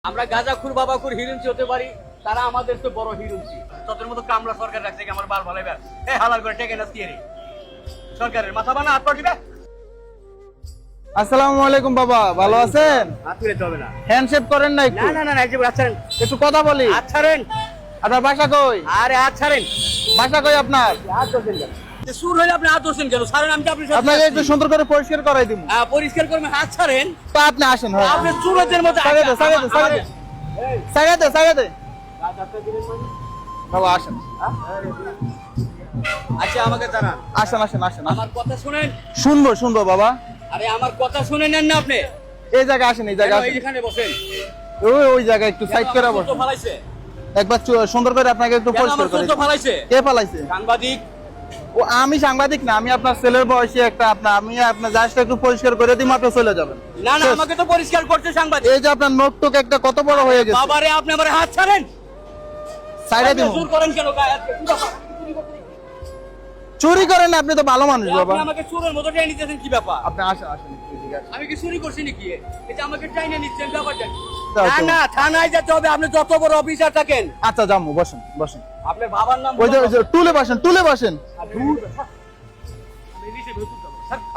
আমরা গাঁজাখুর বাবাখুর হিরুঞ্চি হতে পারি, তারা আমাদের তো বড় হিরুঞ্চি। তোদের মতো কামলা সরকার রাখছে কি আমার বাল ভালাইবার? হালাল করে টেকে না দিয়ে সরকারের মাথা বানা হাত পা দিবে। আসসালামু আলাইকুম বাবা, ভালো আছেন? হাত তুলে হবে না, হ্যান্ডশেক করেন না একটু? না না না, একটু হাত ছাড়েন, একটু কথা বলি। হাত ছাড়েন। আপনার বাসা কই? আরে হাত ছাড়েন। বাসা কই আপনার? হাত ধরছেন কেন? সুর হইলে আপনি হাত ধরছেন কেন? ছাড়েন, আমি তো আপনার সাথে আপনাকে একটু সুন্দর করে পরিষ্কার করাই দিব। পরিষ্কার করবেন, হাত ছাড়েন। তো আপনি আসেন। হ্যাঁ, আপনি চুরোদের মতো সাইডে দে, সাইডে দে, সাইডে দে, সাইডে দে, সাইডে দে। বাবা আসেন। আচ্ছা আমাকে জানান। আসেন আসেন আসেন। আমার কথা শুনেন। শুনবো শুনবো বাবা। আরে আমার কথা শুনে নেন না আপনি। এই জায়গায় আসেন, এই জায়গায় আসেন। এইখানে বসেন। ওই জায়গায় একটু সাইড করে বসেন। ফালাইছে একবার সুন্দর করে আপনাকে একটু পরিষ্কার করে দিই। ফালাইছে কে ফালাইছে? সাংবাদিক। ও আমি সাংবাদিক না, আমি আপনার ছেলের বয়সী একটা আমি আপনার জাস্ট একটু পরিষ্কার করে দিই, মাত্র চলে যাবেন। না না, আমাকে তো পরিষ্কার করতে সাংবাদিক। এই যে আপনার নোটটুক একটা কত বড় হয়ে গেছে। বাবারে আপনি আমার হাত ছাড়েন। সাইডে দিন। জোর করেন কেন গায়ে? চুরি করেন না, আপনি তো ভালো মানুষ বাবা। আপনি আমাকে চোরের মতো টেনে নিতেছেন, কি ব্যাপার? আপনি আসেন আসেন একটু ঠিক আছে। আমি কি চুরি করছি নাকি? এই যে আমাকে টেনে নিচ্ছেন, ব্যাপারটা কি? তাও না তো। না, থানায় যেতে হবে। আপনি যত বড় অফিসার থাকেন। আচ্ছা জামু, বসেন বসেন। আপনার বাবার নাম ওই যে টুলে বসেন, টুলে বসেন।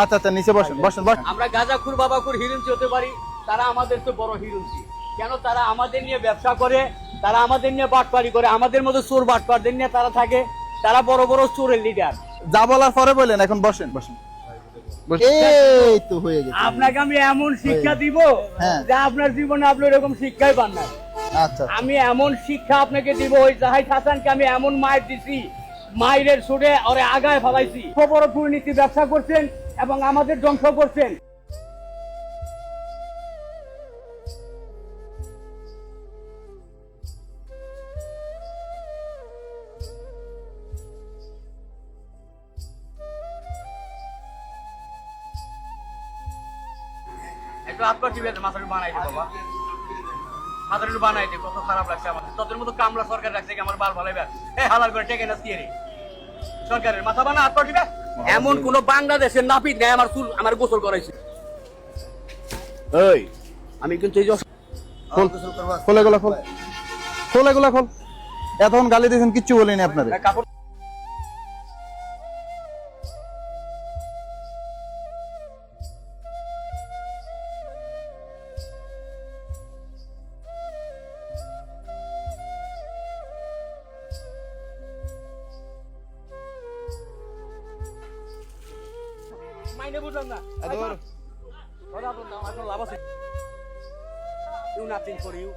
আচ্ছা আচ্ছা, নিচে বসেন বসেন বসেন। আমরা গাঁজাখুর বাবাখুর হিরুঞ্চি হতে পারি, তারা আমাদের তো বড় হিরুঞ্চি। কেন? তারা আমাদের নিয়ে ব্যবসা করে, তারা আমাদের নিয়ে বাটপারি করে, আমাদের মতো চোর বাটপারদের নিয়ে তারা থাকে। তারা বড় বড় চোরের লিডার। যা বলার পরে বলেন, এখন বসেন বসেন। এই তো হয়ে গেছে। আপনাকে আমি এমন শিক্ষা দিব হ্যাঁ। যে আপনার জীবনে আপনি এরকম শিক্ষাই পান না। আচ্ছা আমি এমন শিক্ষা আপনাকে দিব, ওই জাহাজ হাসানকে আমি এমন মায়ের দিছি, মায়ের ছুটে ওরে আগায় ফেলাইছি। বড় দুর্নীতি ব্যবসা করছেন এবং আমাদের ধ্বংস করছেন। একটু আপনার টিভি মাথাটা বানাই দে বাবা, মাথাটা বানাই দে। কত খারাপ লাগছে আমাদের। তোদের মতো কামলা সরকার রাখছে কি আমার বাল ভালাইবার? হালাল করে টেকে না দিয়ে সরকারের মাথা বানা হাত পা দিবে। এমন কোন বাংলাদেশের নাপিত নেই আমার চুল আমার গোসল করাইছে। এই আমি কিন্তু এই যে খোল এগুলো, খোল খোল এগুলো, খোল। এতক্ষণ গালি দিয়েছেন, কিচ্ছু বলিনি আপনাদের। কাপড় মাইনে বুঝলাম না। লাভ আছে। Do nothing for you.